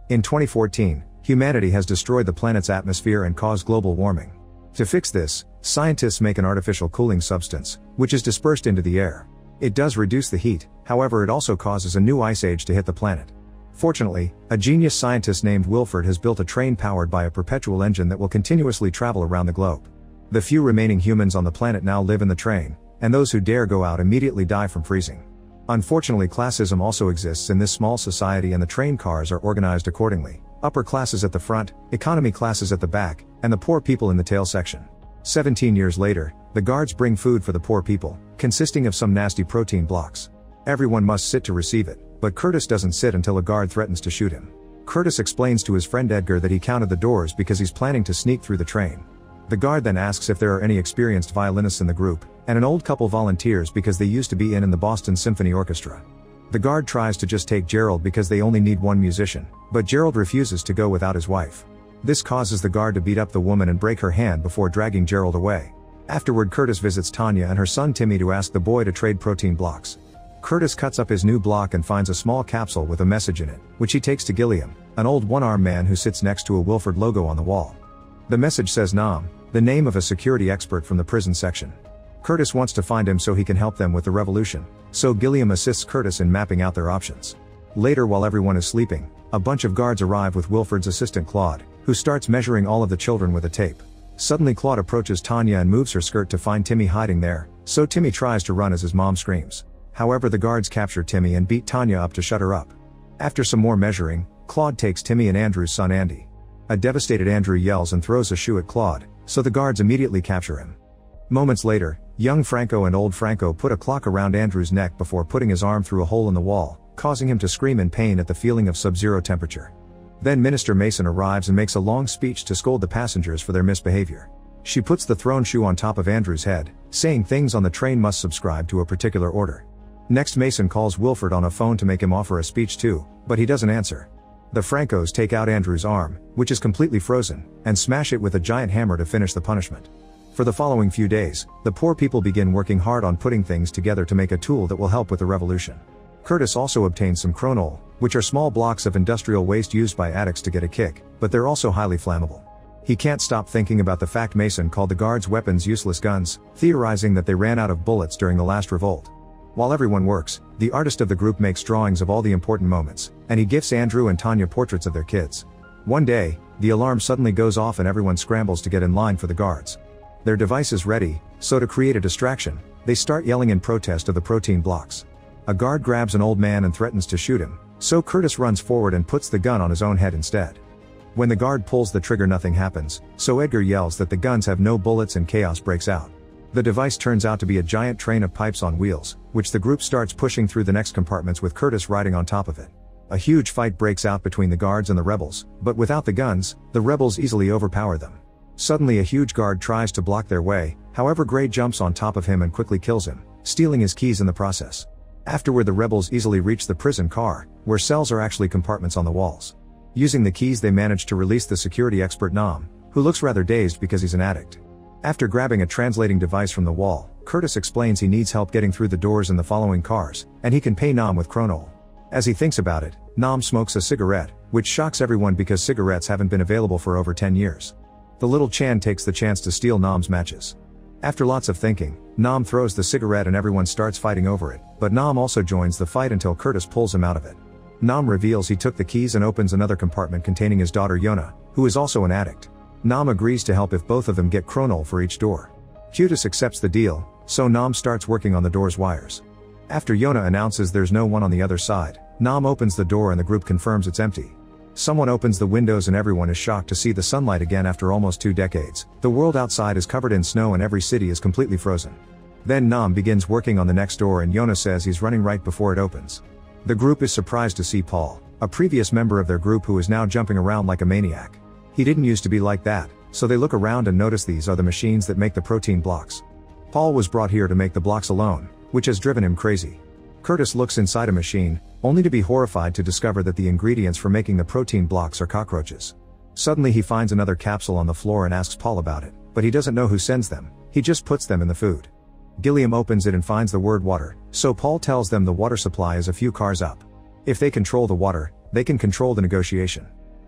In 2014, humanity has destroyed the planet's atmosphere and caused global warming. To fix this, scientists make an artificial cooling substance, which is dispersed into the air. It does reduce the heat, however it also causes a new ice age to hit the planet. Fortunately, a genius scientist named Wilford has built a train powered by a perpetual engine that will continuously travel around the globe. The few remaining humans on the planet now live in the train, and those who dare go out immediately die from freezing. Unfortunately, classism also exists in this small society, and the train cars are organized accordingly. Upper classes at the front, economy classes at the back, and the poor people in the tail section. 17 years later, the guards bring food for the poor people, consisting of some nasty protein blocks. Everyone must sit to receive it, but Curtis doesn't sit until a guard threatens to shoot him. Curtis explains to his friend Edgar that he counted the doors because he's planning to sneak through the train. The guard then asks if there are any experienced violinists in the group, and an old couple volunteers because they used to be in the Boston Symphony Orchestra. The guard tries to just take Gerald because they only need one musician, but Gerald refuses to go without his wife. This causes the guard to beat up the woman and break her hand before dragging Gerald away. Afterward, Curtis visits Tanya and her son Timmy to ask the boy to trade protein blocks. Curtis cuts up his new block and finds a small capsule with a message in it, which he takes to Gilliam, an old one-armed man who sits next to a Wilford logo on the wall. The message says Nam, the name of a security expert from the prison section. Curtis wants to find him so he can help them with the revolution, so Gilliam assists Curtis in mapping out their options. Later, while everyone is sleeping, a bunch of guards arrive with Wilford's assistant Claude, who starts measuring all of the children with a tape. Suddenly Claude approaches Tanya and moves her skirt to find Timmy hiding there, so Timmy tries to run as his mom screams. However, the guards capture Timmy and beat Tanya up to shut her up. After some more measuring, Claude takes Timmy and Andrew's son Andy. A devastated Andrew yells and throws a shoe at Claude, so the guards immediately capture him. Moments later, young Franco and old Franco put a clock around Andrew's neck before putting his arm through a hole in the wall, causing him to scream in pain at the feeling of sub-zero temperature. Then Minister Mason arrives and makes a long speech to scold the passengers for their misbehavior. She puts the thrown shoe on top of Andrew's head, saying things on the train must subscribe to a particular order. Next, Mason calls Wilford on a phone to make him offer a speech too, but he doesn't answer. The Francos take out Andrew's arm, which is completely frozen, and smash it with a giant hammer to finish the punishment. For the following few days, the poor people begin working hard on putting things together to make a tool that will help with the revolution. Curtis also obtains some chronol, which are small blocks of industrial waste used by addicts to get a kick, but they're also highly flammable. He can't stop thinking about the fact Mason called the guards' weapons useless guns, theorizing that they ran out of bullets during the last revolt. While everyone works, the artist of the group makes drawings of all the important moments, and he gifts Andrew and Tanya portraits of their kids. One day, the alarm suddenly goes off and everyone scrambles to get in line for the guards. Their device is ready, so to create a distraction, they start yelling in protest of the protein blocks. A guard grabs an old man and threatens to shoot him, so Curtis runs forward and puts the gun on his own head instead. When the guard pulls the trigger, nothing happens, so Edgar yells that the guns have no bullets and chaos breaks out. The device turns out to be a giant train of pipes on wheels, which the group starts pushing through the next compartments with Curtis riding on top of it. A huge fight breaks out between the guards and the rebels, but without the guns, the rebels easily overpower them. Suddenly a huge guard tries to block their way, however Gray jumps on top of him and quickly kills him, stealing his keys in the process. Afterward, the rebels easily reach the prison car, where cells are actually compartments on the walls. Using the keys, they manage to release the security expert Nam, who looks rather dazed because he's an addict. After grabbing a translating device from the wall, Curtis explains he needs help getting through the doors in the following cars, and he can pay Nam with chronol. As he thinks about it, Nam smokes a cigarette, which shocks everyone because cigarettes haven't been available for over 10 years. The little Chan takes the chance to steal Nam's matches. After lots of thinking, Nam throws the cigarette and everyone starts fighting over it, but Nam also joins the fight until Curtis pulls him out of it. Nam reveals he took the keys and opens another compartment containing his daughter Yona, who is also an addict. Nam agrees to help if both of them get chronol for each door. Curtis accepts the deal, so Nam starts working on the door's wires. After Yona announces there's no one on the other side, Nam opens the door and the group confirms it's empty. Someone opens the windows and everyone is shocked to see the sunlight again after almost 2 decades. The world outside is covered in snow and every city is completely frozen. Then Nam begins working on the next door and Yona says he's running right before it opens. The group is surprised to see Paul, a previous member of their group who is now jumping around like a maniac. He didn't used to be like that, so they look around and notice these are the machines that make the protein blocks. Paul was brought here to make the blocks alone, which has driven him crazy. Curtis looks inside a machine, only to be horrified to discover that the ingredients for making the protein blocks are cockroaches. Suddenly he finds another capsule on the floor and asks Paul about it, but he doesn't know who sends them, he just puts them in the food. Gilliam opens it and finds the word water, so Paul tells them the water supply is a few cars up. If they control the water, they can control the negotiation.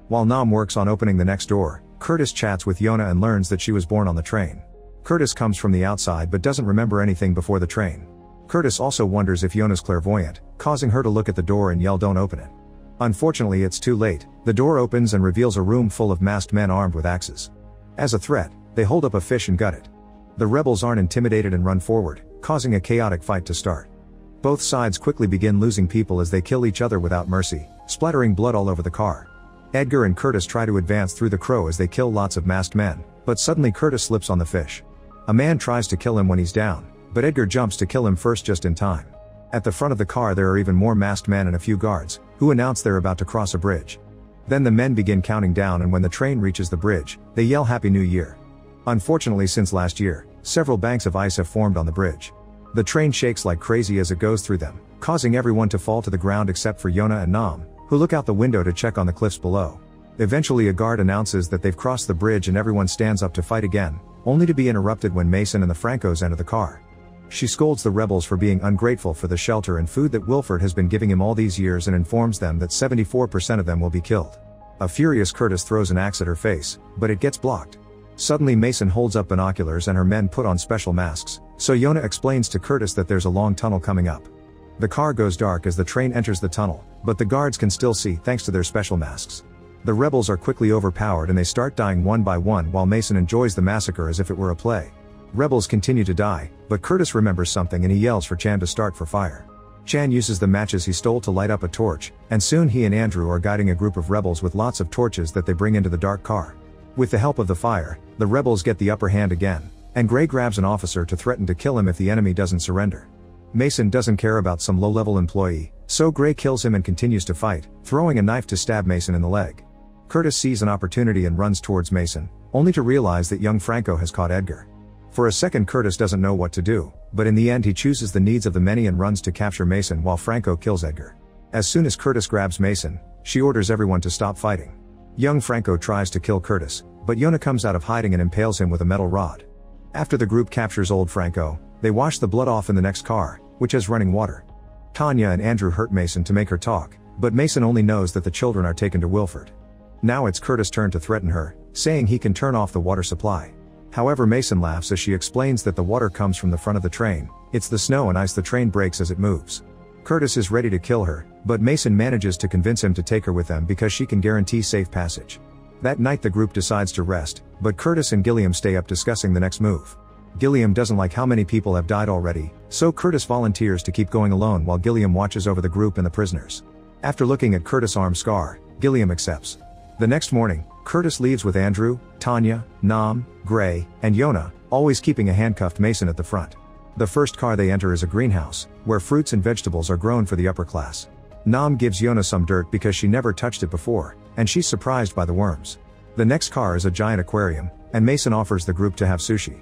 While Nam works on opening the next door, Curtis chats with Yona and learns that she was born on the train. Curtis comes from the outside but doesn't remember anything before the train. Curtis also wonders if Yona's clairvoyant, causing her to look at the door and yell, "Don't open it." Unfortunately, it's too late. The door opens and reveals a room full of masked men armed with axes. As a threat, they hold up a fish and gut it. The rebels aren't intimidated and run forward, causing a chaotic fight to start. Both sides quickly begin losing people as they kill each other without mercy, splattering blood all over the car. Edgar and Curtis try to advance through the crow as they kill lots of masked men, but suddenly Curtis slips on the fish. A man tries to kill him when he's down, but Edgar jumps to kill him first just in time. At the front of the car there are even more masked men and a few guards, who announce they're about to cross a bridge. Then the men begin counting down, and when the train reaches the bridge, they yell Happy New Year. Unfortunately, since last year, several banks of ice have formed on the bridge. The train shakes like crazy as it goes through them, causing everyone to fall to the ground except for Yona and Nam, who look out the window to check on the cliffs below. Eventually a guard announces that they've crossed the bridge and everyone stands up to fight again, only to be interrupted when Mason and the Francos enter the car. She scolds the rebels for being ungrateful for the shelter and food that Wilford has been giving him all these years and informs them that 74% of them will be killed. A furious Curtis throws an axe at her face, but it gets blocked. Suddenly Mason holds up binoculars and her men put on special masks, so Yona explains to Curtis that there's a long tunnel coming up. The car goes dark as the train enters the tunnel, but the guards can still see thanks to their special masks. The rebels are quickly overpowered and they start dying one by one while Mason enjoys the massacre as if it were a play. Rebels continue to die, but Curtis remembers something and he yells for Chan to start for fire. Chan uses the matches he stole to light up a torch, and soon he and Andrew are guiding a group of rebels with lots of torches that they bring into the dark car. With the help of the fire, the rebels get the upper hand again, and Gray grabs an officer to threaten to kill him if the enemy doesn't surrender. Mason doesn't care about some low-level employee, so Gray kills him and continues to fight, throwing a knife to stab Mason in the leg. Curtis sees an opportunity and runs towards Mason, only to realize that young Franco has caught Edgar. For a second Curtis doesn't know what to do, but in the end he chooses the needs of the many and runs to capture Mason while Franco kills Edgar. As soon as Curtis grabs Mason, she orders everyone to stop fighting. Young Franco tries to kill Curtis, but Yona comes out of hiding and impales him with a metal rod. After the group captures old Franco, they wash the blood off in the next car, which has running water. Tanya and Andrew hurt Mason to make her talk, but Mason only knows that the children are taken to Wilford. Now it's Curtis' turn to threaten her, saying he can turn off the water supply. However, Mason laughs as she explains that the water comes from the front of the train. It's the snow and ice the train breaks as it moves. Curtis is ready to kill her, but Mason manages to convince him to take her with them because she can guarantee safe passage. That night the group decides to rest, but Curtis and Gilliam stay up discussing the next move. Gilliam doesn't like how many people have died already, so Curtis volunteers to keep going alone while Gilliam watches over the group and the prisoners. After looking at Curtis' arm scar, Gilliam accepts. The next morning, Curtis leaves with Andrew, Tanya, Nam, Gray, and Yona, always keeping a handcuffed Mason at the front. The first car they enter is a greenhouse, where fruits and vegetables are grown for the upper class. Nam gives Yona some dirt because she never touched it before, and she's surprised by the worms. The next car is a giant aquarium, and Mason offers the group to have sushi.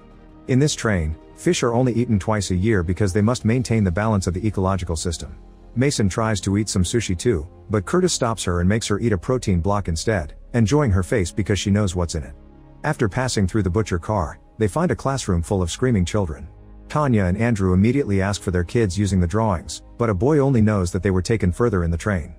In this train, fish are only eaten twice a year because they must maintain the balance of the ecological system. Mason tries to eat some sushi too, but Curtis stops her and makes her eat a protein block instead, enjoying her face because she knows what's in it. After passing through the butcher car, they find a classroom full of screaming children. Tanya and Andrew immediately ask for their kids using the drawings, but a boy only knows that they were taken further in the train.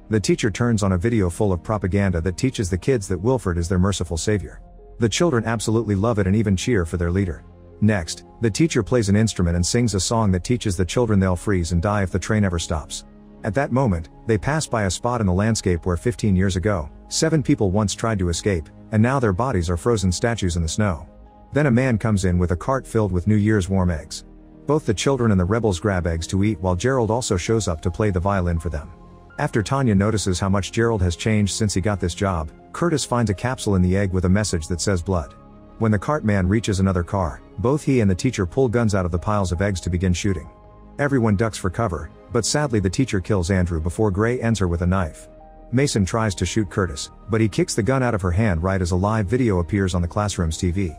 The teacher turns on a video full of propaganda that teaches the kids that Wilford is their merciful savior. The children absolutely love it and even cheer for their leader. Next, the teacher plays an instrument and sings a song that teaches the children they'll freeze and die if the train ever stops. At that moment, they pass by a spot in the landscape where 15 years ago, 7 people once tried to escape, and now their bodies are frozen statues in the snow. Then a man comes in with a cart filled with New Year's warm eggs. Both the children and the rebels grab eggs to eat while Gerald also shows up to play the violin for them. After Tanya notices how much Gerald has changed since he got this job, Curtis finds a capsule in the egg with a message that says blood. When the cart man reaches another car, both he and the teacher pull guns out of the piles of eggs to begin shooting. Everyone ducks for cover, but sadly the teacher kills Andrew before Gray ends her with a knife. Mason tries to shoot Curtis, but he kicks the gun out of her hand right as a live video appears on the classroom's TV.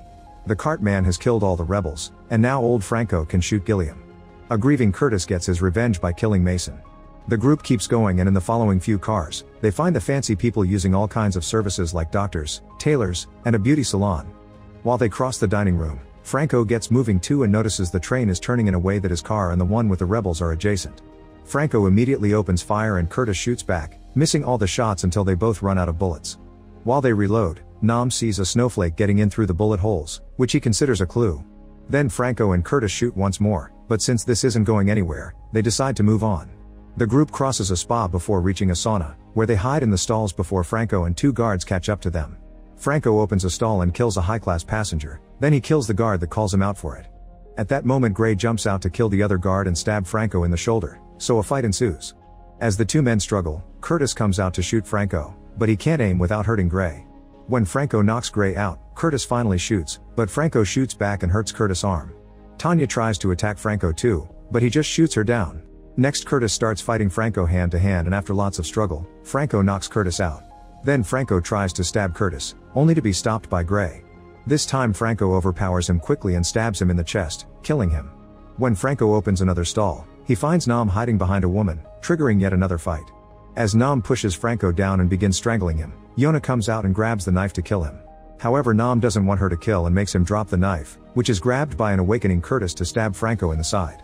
The cart man has killed all the rebels, and now old Franco can shoot Gilliam. A grieving Curtis gets his revenge by killing Mason. The group keeps going, and in the following few cars, they find the fancy people using all kinds of services like doctors, tailors, and a beauty salon. While they cross the dining room, Franco gets moving too and notices the train is turning in a way that his car and the one with the rebels are adjacent. Franco immediately opens fire and Curtis shoots back, missing all the shots until they both run out of bullets. While they reload, Nam sees a snowflake getting in through the bullet holes, which he considers a clue. Then Franco and Curtis shoot once more, but since this isn't going anywhere, they decide to move on. The group crosses a spa before reaching a sauna, where they hide in the stalls before Franco and two guards catch up to them. Franco opens a stall and kills a high-class passenger, then he kills the guard that calls him out for it. At that moment Gray jumps out to kill the other guard and stab Franco in the shoulder, so a fight ensues. As the two men struggle, Curtis comes out to shoot Franco, but he can't aim without hurting Gray. When Franco knocks Gray out, Curtis finally shoots, but Franco shoots back and hurts Curtis' arm. Tanya tries to attack Franco too, but he just shoots her down. Next Curtis starts fighting Franco hand to hand, and after lots of struggle, Franco knocks Curtis out. Then Franco tries to stab Curtis, only to be stopped by Gray. This time Franco overpowers him quickly and stabs him in the chest, killing him. When Franco opens another stall, he finds Nam hiding behind a woman, triggering yet another fight. As Nam pushes Franco down and begins strangling him, Yona comes out and grabs the knife to kill him. However, Nam doesn't want her to kill and makes him drop the knife, which is grabbed by an awakening Curtis to stab Franco in the side.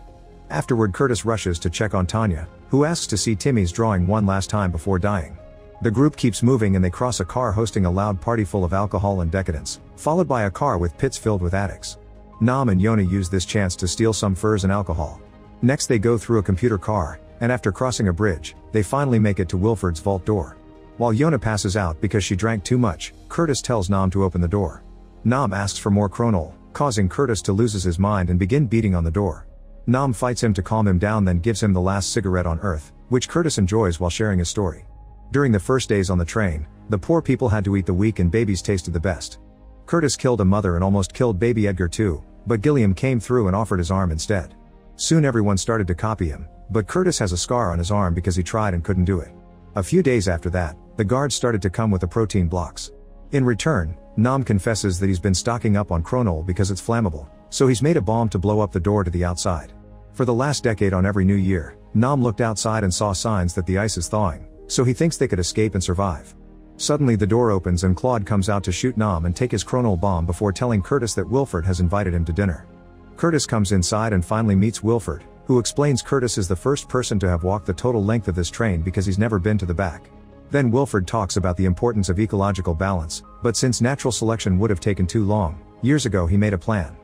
Afterward Curtis rushes to check on Tanya, who asks to see Timmy's drawing one last time before dying. The group keeps moving and they cross a car hosting a loud party full of alcohol and decadence, followed by a car with pits filled with addicts. Nam and Yona use this chance to steal some furs and alcohol. Next they go through a computer car, and after crossing a bridge, they finally make it to Wilford's vault door. While Yona passes out because she drank too much, Curtis tells Nam to open the door. Nam asks for more Kronol, causing Curtis to lose his mind and begin beating on the door. Nam fights him to calm him down, then gives him the last cigarette on Earth, which Curtis enjoys while sharing his story. During the first days on the train, the poor people had to eat the weak and babies tasted the best. Curtis killed a mother and almost killed baby Edgar too, but Gilliam came through and offered his arm instead. Soon everyone started to copy him, but Curtis has a scar on his arm because he tried and couldn't do it. A few days after that, the guards started to come with the protein blocks. In return, Nam confesses that he's been stocking up on Kronol because it's flammable, so he's made a bomb to blow up the door to the outside. For the last decade on every new year, Nam looked outside and saw signs that the ice is thawing, so he thinks they could escape and survive. Suddenly the door opens and Claude comes out to shoot Nam and take his Kronol bomb before telling Curtis that Wilford has invited him to dinner. Curtis comes inside and finally meets Wilford, who explains Curtis is the first person to have walked the total length of this train because he's never been to the back. Then Wilford talks about the importance of ecological balance, but since natural selection would have taken too long, years ago he made a plan.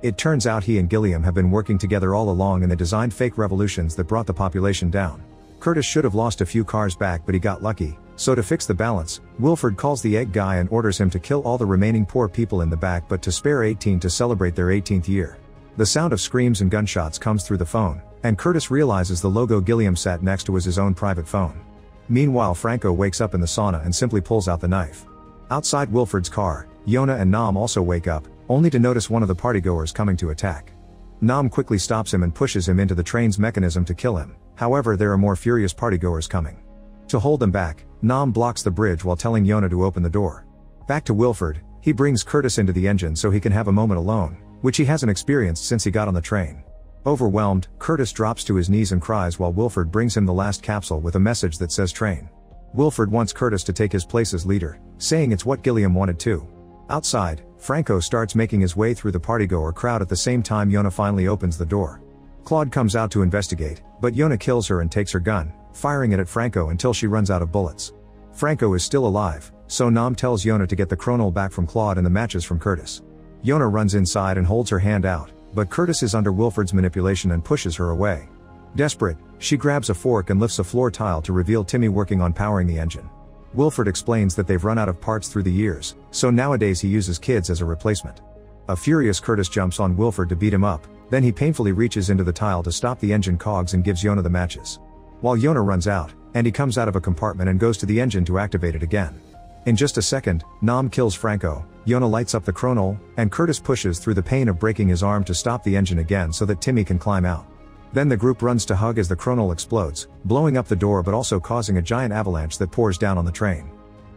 It turns out he and Gilliam have been working together all along and they designed fake revolutions that brought the population down. Curtis should have lost a few cars back but he got lucky, so to fix the balance, Wilford calls the egg guy and orders him to kill all the remaining poor people in the back but to spare 18 to celebrate their 18th year. The sound of screams and gunshots comes through the phone, and Curtis realizes the logo Gilliam sat next to was his own private phone. Meanwhile Franco wakes up in the sauna and simply pulls out the knife. Outside Wilford's car, Yona and Nam also wake up, only to notice one of the partygoers coming to attack. Nam quickly stops him and pushes him into the train's mechanism to kill him, however there are more furious partygoers coming. To hold them back, Nam blocks the bridge while telling Yona to open the door. Back to Wilford, he brings Curtis into the engine so he can have a moment alone, which he hasn't experienced since he got on the train. Overwhelmed, Curtis drops to his knees and cries while Wilford brings him the last capsule with a message that says train. Wilford wants Curtis to take his place as leader, saying it's what Gilliam wanted too. Outside, Franco starts making his way through the partygoer crowd at the same time Yona finally opens the door. Claude comes out to investigate, but Yona kills her and takes her gun, firing it at Franco until she runs out of bullets. Franco is still alive, so Nam tells Yona to get the Kronol back from Claude and the matches from Curtis. Yona runs inside and holds her hand out, but Curtis is under Wilford's manipulation and pushes her away. Desperate, she grabs a fork and lifts a floor tile to reveal Timmy working on powering the engine. Wilford explains that they've run out of parts through the years, so nowadays he uses kids as a replacement. A furious Curtis jumps on Wilford to beat him up, then he painfully reaches into the tile to stop the engine cogs and gives Yona the matches. While Yona runs out, Andy comes out of a compartment and goes to the engine to activate it again. In just a second, Nam kills Franco, Yona lights up the Kronol, and Curtis pushes through the pain of breaking his arm to stop the engine again so that Timmy can climb out. Then the group runs to hug as the Kronol explodes, blowing up the door but also causing a giant avalanche that pours down on the train.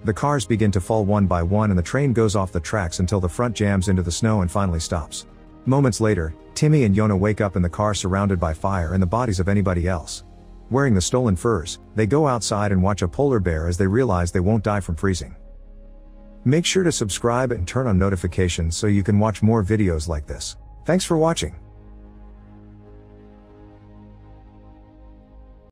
The cars begin to fall one by one and the train goes off the tracks until the front jams into the snow and finally stops. Moments later, Timmy and Yona wake up in the car surrounded by fire and the bodies of anybody else. Wearing the stolen furs, they go outside and watch a polar bear as they realize they won't die from freezing. Make sure to subscribe and turn on notifications so you can watch more videos like this. Thanks for watching.